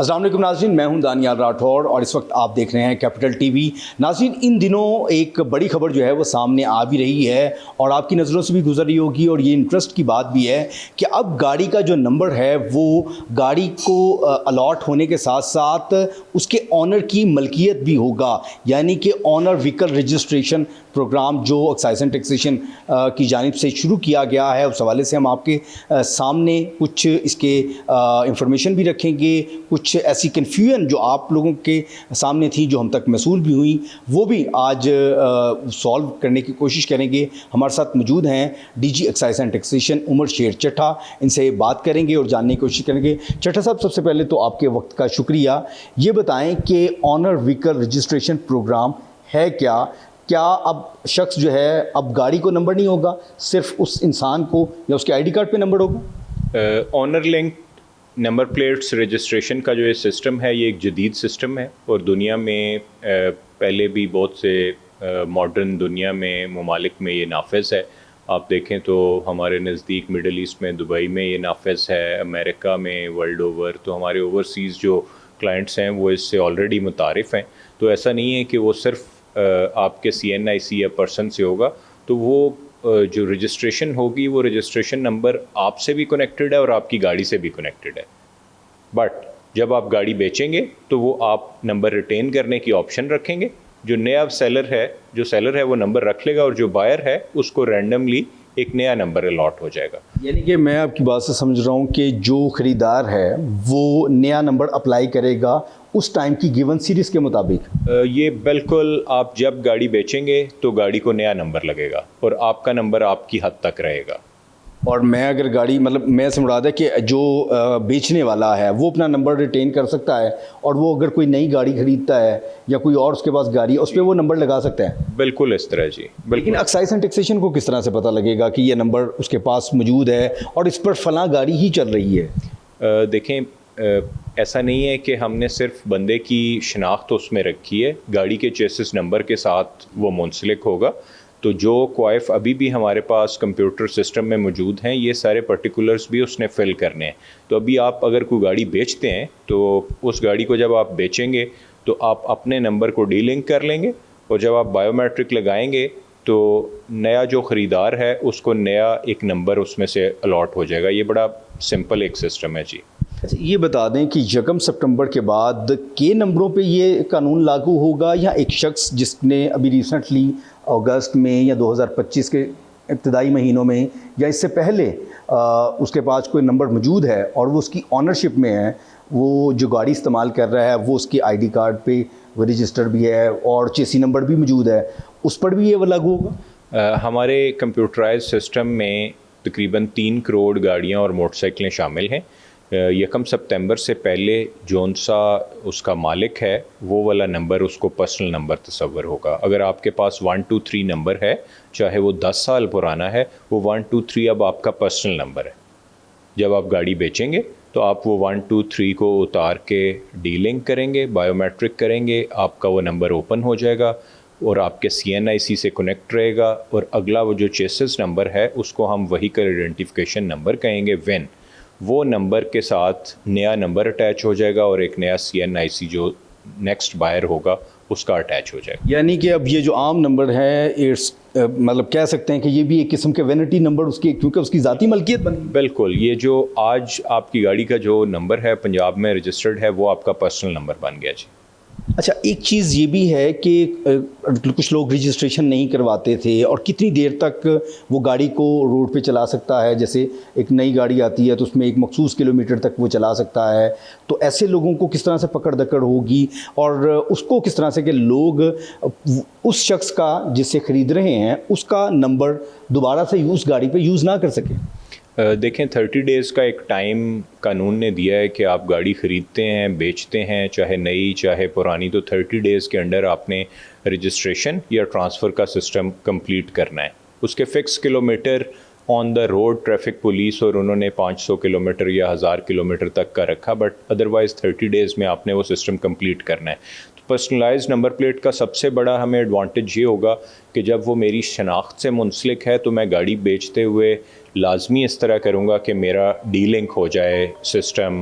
अस्सलाम वालेकुम नाज़रीन, मैं हूं दानियाल राठौर और इस वक्त आप देख रहे हैं कैपिटल टीवी। नाज़रीन, इन दिनों एक बड़ी खबर जो है वो सामने आ भी रही है और आपकी नज़रों से भी गुजर रही होगी और ये इंटरेस्ट की बात भी है कि अब गाड़ी का जो नंबर है वो गाड़ी को अलॉट होने के साथ साथ उसके ऑनर की मलकियत भी होगा, यानी कि ऑनर व्हीकल रजिस्ट्रेशन प्रोग्राम जो एक्साइज एंड टैक्सेशन की जानिब से शुरू किया गया है। उस हवाले से हम आपके सामने कुछ इसके इंफॉर्मेशन भी रखेंगे, कुछ ऐसी कन्फ्यूजन जो आप लोगों के सामने थी जो हम तक मसूल भी हुई, वो भी आज सॉल्व करने की कोशिश करेंगे। हमारे साथ मौजूद हैं DG excise and taxation Umar Sher Chattha, इनसे बात करेंगे और जानने की कोशिश करेंगे। चट्टा साहब, सबसे पहले तो आपके वक्त का शुक्रिया। ये बताएं कि ऑनर व्हीकल रजिस्ट्रेशन प्रोग्राम है क्या? क्या अब शख्स जो है, अब गाड़ी को नंबर नहीं होगा, सिर्फ उस इंसान को या उसके आईडी कार्ड पे नंबर होगा? Owner link number plates registration का जो ये सिस्टम है, ये एक जदीद सिस्टम है और दुनिया में पहले भी बहुत से मॉडर्न दुनिया में ममालिक में ये नाफिज है। आप देखें तो हमारे नज़दीक मिडल ईस्ट में, दुबई में ये नाफिज है, अमेरिका में, वर्ल्ड ओवर। तो हमारे ओवरसीज़ जो क्लाइंट्स हैं वो इससे ऑलरेडी मुतारिफ़ हैं। तो ऐसा नहीं है कि वो सिर्फ आपके CNIC या पर्सन से होगा। तो वो जो रजिस्ट्रेशन होगी वो रजिस्ट्रेशन नंबर आपसे भी कनेक्टेड है और आपकी गाड़ी से भी कनेक्टेड है। बट जब आप गाड़ी बेचेंगे तो वो आप नंबर रिटेन करने की ऑप्शन रखेंगे। जो नया सेलर है वो नंबर रख लेगा और जो बायर है उसको रैंडमली एक नया नंबर अलॉट हो जाएगा। यानी कि मैं आपकी बात से समझ रहा हूँ कि जो ख़रीदार है वो नया नंबर अप्लाई करेगा उस टाइम की गिवन सीरीज़ के मुताबिक। ये बिल्कुल, आप जब गाड़ी बेचेंगे तो गाड़ी को नया नंबर लगेगा और आपका नंबर आपकी हद तक रहेगा। और मैं अगर गाड़ी, मतलब मैं से मुराद है कि जो बेचने वाला है वो अपना नंबर रिटेन कर सकता है और वो अगर कोई नई गाड़ी ख़रीदता है या कोई और उसके पास गाड़ी है उस पर वो नंबर लगा सकता है। बिल्कुल इस तरह जी। लेकिन एक्साइज एंड टैक्सेशन को किस तरह से पता लगेगा कि ये नंबर उसके पास मौजूद है और इस पर फलां गाड़ी ही चल रही है? देखें, ऐसा नहीं है कि हमने सिर्फ बंदे की शनाख्त उसमें रखी है, गाड़ी के चेसिस नंबर के साथ वो मुंसलिक होगा। तो जो क्वाइफ अभी भी हमारे पास कंप्यूटर सिस्टम में मौजूद हैं, ये सारे पर्टिकुलर्स भी उसने फ़िल करने हैं। तो अभी आप अगर कोई गाड़ी बेचते हैं तो उस गाड़ी को जब आप बेचेंगे तो आप अपने नंबर को डीलिंक कर लेंगे और जब आप बायोमेट्रिक लगाएंगे तो नया जो ख़रीदार है उसको नया एक नंबर उसमें से अलॉट हो जाएगा। ये बड़ा सिंपल एक सिस्टम है जी। अच्छा, ये बता दें कि 1 सितंबर के बाद के नंबरों पे ये कानून लागू होगा या एक शख्स जिसने अभी रिसेंटली अगस्त में या 2025 के इब्तदाई महीनों में या इससे पहले उसके पास कोई नंबर मौजूद है और वो उसकी ऑनरशिप में है, वो जो गाड़ी इस्तेमाल कर रहा है वो उसकी आईडी कार्ड पे वो रजिस्टर भी है और चेसी नंबर भी मौजूद है, उस पर भी ये लागू होगा? हमारे कंप्यूटराइज सिस्टम में तकरीबन 3 करोड़ गाड़ियाँ और मोटरसाइकिलें शामिल हैं। 1 सितंबर से पहले जौन सा उसका मालिक है वो वाला नंबर उसको पर्सनल नंबर तस्वर होगा। अगर आपके पास 123 नंबर है, चाहे वो 10 साल पुराना है, वो 123 अब आपका पर्सनल नंबर है। जब आप गाड़ी बेचेंगे तो आप वो 123 को उतार के डीलिंक करेंगे, बायोमेट्रिक करेंगे, आपका वो नंबर ओपन हो जाएगा और आपके CNIC से कनेक्ट रहेगा। और अगला वो जो चेसिस नंबर है उसको हम व्हीकल आइडेंटिफिकेशन नंबर कहेंगे, WIN। वो नंबर के साथ नया नंबर अटैच हो जाएगा और एक नया CNIC जो नेक्स्ट बायर होगा उसका अटैच हो जाएगा। यानी कि अब ये जो आम नंबर है, मतलब कह सकते हैं कि ये भी एक किस्म के वैनिटी नंबर उसकी, क्योंकि उसकी ज़ाती मलकियत बनी। बिल्कुल, ये जो आज आपकी गाड़ी का जो नंबर है पंजाब में रजिस्टर्ड है वो आपका पर्सनल नंबर बन गया जी। अच्छा, एक चीज़ ये भी है कि कुछ लोग रजिस्ट्रेशन नहीं करवाते थे और कितनी देर तक वो गाड़ी को रोड पे चला सकता है। जैसे एक नई गाड़ी आती है तो उसमें एक मखसूस किलोमीटर तक वो चला सकता है, तो ऐसे लोगों को किस तरह से पकड़ दकड़ होगी और उसको किस तरह से कि लोग उस शख्स का जिससे ख़रीद रहे हैं उसका नंबर दोबारा से उस गाड़ी पे यूज़ ना कर सकें? देखें, 30 डेज़ का एक टाइम कानून ने दिया है कि आप गाड़ी ख़रीदते हैं, बेचते हैं, चाहे नई चाहे पुरानी, तो 30 डेज़ के अंडर आपने रजिस्ट्रेशन या ट्रांसफ़र का सिस्टम कंप्लीट करना है। उसके fix kilometre on the road traffic police और उन्होंने 500 किलोमीटर या 1000 किलोमीटर तक का रखा, बट अदरवाइज़ 30 डेज़ में आपने वो सिस्टम कंप्लीट करना है। तो पर्सनलाइज्ड नंबर प्लेट का सबसे बड़ा हमें एडवांटेज ये होगा कि जब वो मेरी शनाख्त से मुंसलिक है तो मैं गाड़ी बेचते हुए लाजमी इस तरह करूँगा कि मेरा डीलिंक हो जाए सिस्टम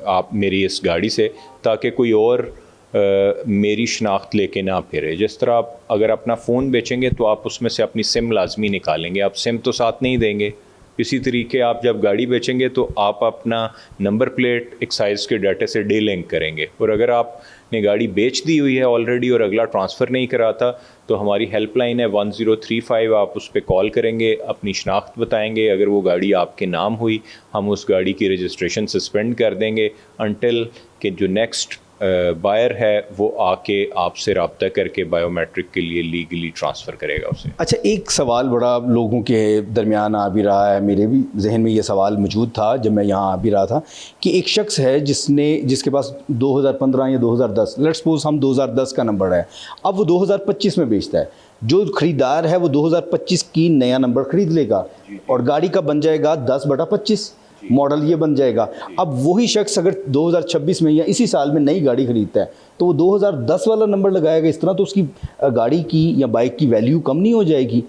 आप मेरी इस गाड़ी से, ताकि कोई और मेरी शनाख्त लेके ना फिरे। जिस तरह आप अगर अपना फ़ोन बेचेंगे तो आप उसमें से अपनी सिम लाजमी निकालेंगे, आप सिम तो साथ नहीं देंगे। इसी तरीके आप जब गाड़ी बेचेंगे तो आप अपना नंबर प्लेट एक्साइज के डाटे से डे लिंक करेंगे। और अगर आपने गाड़ी बेच दी हुई है ऑलरेडी और अगला ट्रांसफ़र नहीं करा था तो हमारी हेल्पलाइन है 1035, आप उस पर कॉल करेंगे, अपनी शनाख्त बताएंगे। अगर वो गाड़ी आपके नाम हुई, हम उस गाड़ी की रजिस्ट्रेशन सस्पेंड कर देंगे अनटिल कि जो नेक्स्ट बायर है वो आके आपसे रब्ता करके बायोमेट्रिक के लिए लीगली ट्रांसफ़र करेगा उसे। अच्छा, एक सवाल बड़ा लोगों के दरमियान आ भी रहा है, मेरे भी जहन में ये सवाल मौजूद था जब मैं यहाँ आ भी रहा था, कि एक शख्स है जिसके पास 2015 या 2010, लेट्स सपोज हम 2010 का नंबर है, अब वो 2025 में बेचता है। जो ख़रीदार है वो 2025 की नया नंबर ख़रीद लेगा और गाड़ी का बन जाएगा 10/25 मॉडल, ये बन जाएगा। अब वही शख्स अगर 2026 में या इसी साल में नई गाड़ी ख़रीदता है तो वो 2010 वाला नंबर लगाएगा, इस तरह तो उसकी गाड़ी की या बाइक की वैल्यू कम नहीं हो जाएगी?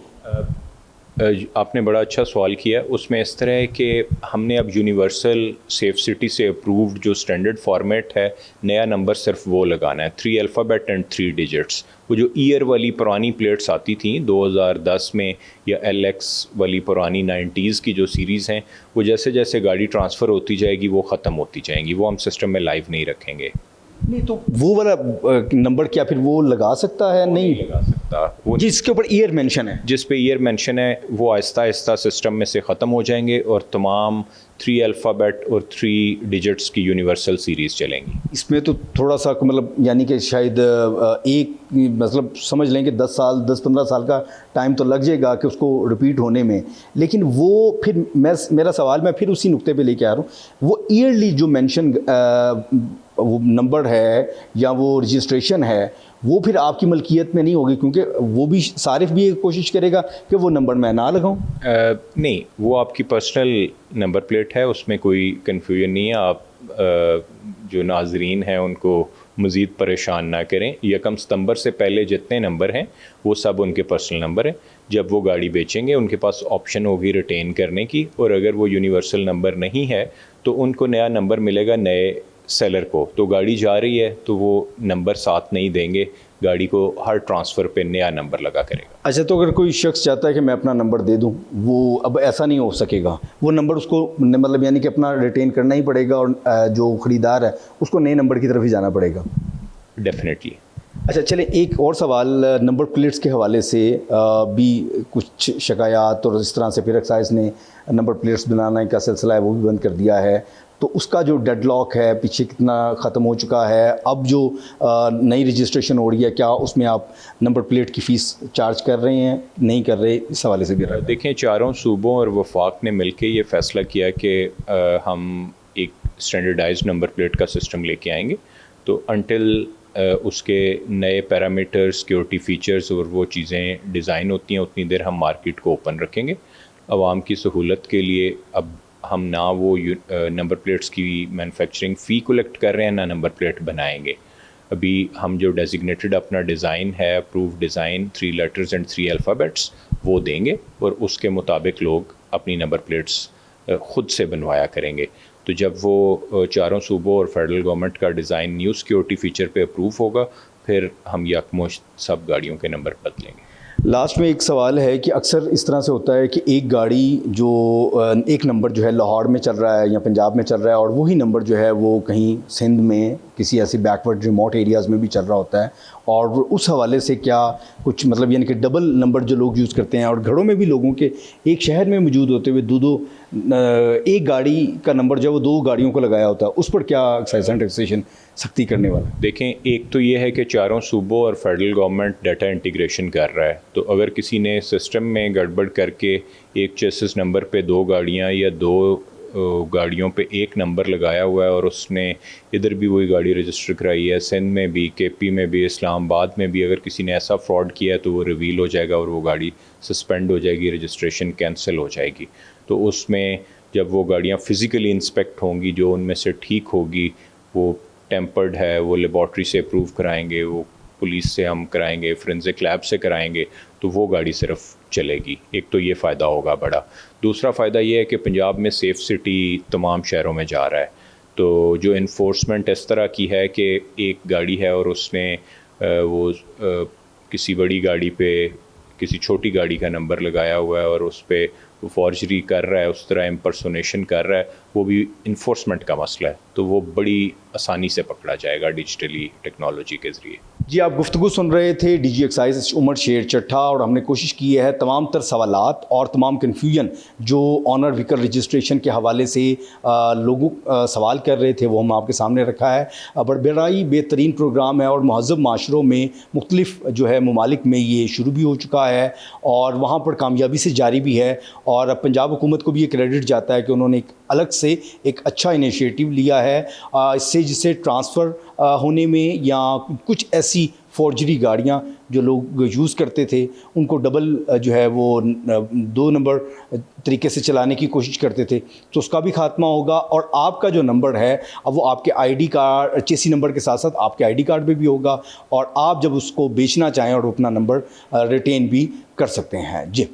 आपने बड़ा अच्छा सवाल किया। उसमें इस तरह है कि हमने अब यूनिवर्सल सेफ सिटी से अप्रूव्ड जो स्टैंडर्ड फॉर्मेट है, नया नंबर सिर्फ वो लगाना है, 3 अल्फ़ाबेट एंड 3 डिजिट्स। वो जो ईयर वाली पुरानी प्लेट्स आती थी 2010 में या LX वाली पुरानी 90s की जो सीरीज़ हैं, वो जैसे जैसे गाड़ी ट्रांसफ़र होती जाएगी वो ख़त्म होती जाएंगी, वो हम सिस्टम में लाइव नहीं रखेंगे। नहीं तो वो वाला नंबर क्या फिर वो लगा सकता है? नहीं लगा सकता। वो जिसके ऊपर ईयर मेंशन है, जिस पे ईयर मेंशन है वो आहिस्ता आहिस्ता सिस्टम में से ख़त्म हो जाएंगे और तमाम 3 अल्फ़ाबेट और 3 डिजिट्स की यूनिवर्सल सीरीज़ चलेंगी। इसमें तो थोड़ा सा मतलब यानी कि शायद एक मतलब समझ लें कि 10-15 साल का टाइम तो लग जाएगा कि उसको रिपीट होने में। लेकिन वो फिर मेरा सवाल मैं फिर उसी नुक्ते पे लेके आ रहा हूँ, वो ईयरली जो मेंशन वो नंबर है या वो रजिस्ट्रेशन है, वो फिर आपकी मलकियत में नहीं होगी, क्योंकि वो भी सारिफ भी कोशिश करेगा कि वो नंबर मैं ना लगाऊं। नहीं, वो आपकी पर्सनल नंबर प्लेट है, उसमें कोई कन्फ्यूजन नहीं है। आप जो नाजरीन हैं उनको मज़ीद परेशान ना करें। 1 सितंबर से पहले जितने नंबर हैं वो सब उनके पर्सनल नंबर हैं। जब वो गाड़ी बेचेंगे उनके पास ऑप्शन होगी रिटेन करने की, और अगर वो यूनिवर्सल नंबर नहीं है तो उनको नया नंबर मिलेगा नए सेलर को। तो गाड़ी जा रही है तो वो नंबर साथ नहीं देंगे, गाड़ी को हर ट्रांसफ़र पे नया नंबर लगा करेगा। अच्छा, तो अगर कोई शख्स चाहता है कि मैं अपना नंबर दे दूं, वो अब ऐसा नहीं हो सकेगा, वो नंबर उसको मतलब यानी कि अपना रिटेन करना ही पड़ेगा और जो ख़रीदार है उसको नए नंबर की तरफ ही जाना पड़ेगा? डेफिनेटली। अच्छा, चलें एक और सवाल नंबर प्लेट्स के हवाले से भी कुछ शिकायत, और इस तरह से फिर एक्साइज ने नंबर प्लेट्स बनाने का सिलसिला है वो भी बंद कर दिया है, तो उसका जो डेडलॉक है पीछे कितना ख़त्म हो चुका है? अब जो नई रजिस्ट्रेशन हो रही है, क्या उसमें आप नंबर प्लेट की फ़ीस चार्ज कर रहे हैं, नहीं कर रहे? इस हवाले से भी देखें, चारों सूबों और वफाक ने मिलकर ये फ़ैसला किया कि हम एक स्टैंडर्डाइज्ड नंबर प्लेट का सिस्टम लेके आएंगे। तो अनटिल उसके नए पैरामीटर, सिक्योरिटी फ़ीचर्स और वो चीज़ें डिज़ाइन होती हैं, उतनी देर हम मार्केट को ओपन रखेंगे। आवाम की सहूलत के लिए अब हम ना वो नंबर प्लेट्स की मैन्युफैक्चरिंग फ़ी कलेक्ट कर रहे हैं, ना नंबर प्लेट बनाएंगे। अभी हम जो डेजिग्नेटेड अपना डिज़ाइन है, approved design 3 letters and 3 alphabets, वो देंगे और उसके मुताबिक लोग अपनी नंबर प्लेट्स ख़ुद से बनवाया करेंगे। तो जब वो चारों सूबों और फेडरल गवर्नमेंट का डिज़ाइन न्यू सिक्योरिटी फ़ीचर पे अप्रूव होगा, फिर हम यकमुश्त सब गाड़ियों के नंबर बदलेंगे। लास्ट में एक सवाल है कि अक्सर इस तरह से होता है कि एक गाड़ी जो एक नंबर जो है लाहौर में चल रहा है या पंजाब में चल रहा है, और वही नंबर जो है वो कहीं सिंध में किसी ऐसी बैकवर्ड रिमोट एरियाज़ में भी चल रहा होता है, और उस हवाले से क्या कुछ मतलब यानी कि डबल नंबर जो लोग यूज़ करते हैं, और घरों में भी लोगों के एक शहर में मौजूद होते हुए दो एक गाड़ी का नंबर जो है वो 2 गाड़ियों को लगाया होता है, उस पर क्या एक्साइज एंड टैक्सेशन सख्ती करने वाला? देखें, एक तो ये है कि चारों सूबों और फेडरल गवर्नमेंट डाटा इंटीग्रेशन कर रहा है, तो अगर किसी ने सिस्टम में गड़बड़ करके एक चेसिस नंबर पे 2 गाड़ियाँ या 2 गाड़ियों पे एक नंबर लगाया हुआ है और उसने इधर भी वही गाड़ी रजिस्टर कराई है, सिंध में भी, KP में भी, इस्लामाबाद में भी, अगर किसी ने ऐसा फ्रॉड किया है तो वो रिवील हो जाएगा और वो गाड़ी सस्पेंड हो जाएगी, रजिस्ट्रेशन कैंसिल हो जाएगी। तो उसमें जब वो गाड़ियाँ फ़िज़िकली इंस्पेक्ट होंगी, जो उनमें से ठीक होगी, वो टेम्पर्ड है, वो लेबॉर्ट्री से अप्रूव कराएंगे, वो पुलिस से हम कराएंगे, फोरेंसिक लैब से कराएंगे, तो वो गाड़ी सिर्फ चलेगी। एक तो ये फ़ायदा होगा बड़ा। दूसरा फ़ायदा ये है कि पंजाब में सेफ़ सिटी तमाम शहरों में जा रहा है, तो जो इन्फोर्समेंट इस तरह की है कि एक गाड़ी है और उसने किसी बड़ी गाड़ी पे किसी छोटी गाड़ी का नंबर लगाया हुआ है और उस पर वो फॉर्जरी कर रहा है, उस तरह इम्पर्सोनेशन कर रहा है, वो भी इन्फोर्समेंट का मसला है। तो वो बड़ी आसानी से पकड़ा जाएगा डिजिटली टेक्नोलॉजी के ज़रिए। जी, आप गुफ्तगू सुन रहे थे डीजी एक्साइज उमर शेर चट्ठा, और हमने कोशिश की है तमाम तर सवालात और तमाम कन्फ्यूजन जो ऑनर व्हीकल रजिस्ट्रेशन के हवाले से लोग सवाल कर रहे थे वो हम आपके सामने रखा है। बड़ा ही बेहतरीन प्रोग्राम है और महज़ब माशरों में मुख्तलिफ जो है ममालिक में ये शुरू भी हो चुका है और वहाँ पर कामयाबी से जारी भी है। और पंजाब हुकूमत को भी ये क्रेडिट जाता है कि उन्होंने एक अलग से एक अच्छा इनिशिएटिव लिया है इससे जिससे ट्रांसफ़र होने में या कुछ ऐसी फॉर्जरी गाड़ियाँ जो लोग यूज़ करते थे उनको डबल जो है वो 2 नंबर तरीके से चलाने की कोशिश करते थे, तो उसका भी खात्मा होगा। और आपका जो नंबर है अब वो आपके आईडी कार्ड चेसी नंबर के साथ साथ आपके आईडी कार्ड पे भी होगा और आप जब उसको बेचना चाहें और अपना नंबर रिटेन भी कर सकते हैं। जी।